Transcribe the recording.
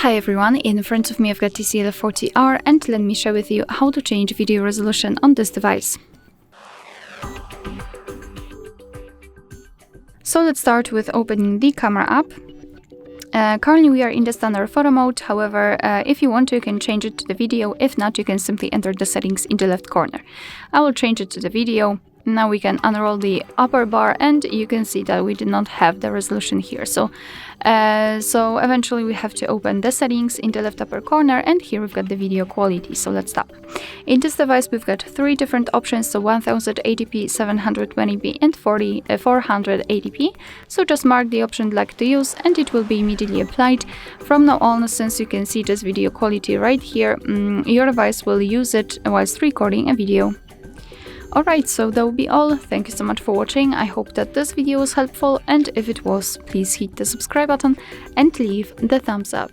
Hi everyone, in front of me I've got TCL 40R and let me share with you how to change video resolution on this device. So let's start with opening the camera app. Currently we are in the standard photo mode, however, if you want to you can change it to the video, if not you can simply enter the settings in the left corner. I will change it to the video. Now we can unroll the upper bar and you can see that we did not have the resolution here. So eventually we have to open the settings in the left upper corner and here we've got the video quality. So let's stop. In this device we've got three different options, so 1080p, 720p and 480p. So just mark the option you'd like to use and it will be immediately applied. From now on, since you can see this video quality right here, your device will use it whilst recording a video. Alright, so that will be all. Thank you so much for watching. I hope that this video was helpful, and if it was, please hit the subscribe button and leave the thumbs up.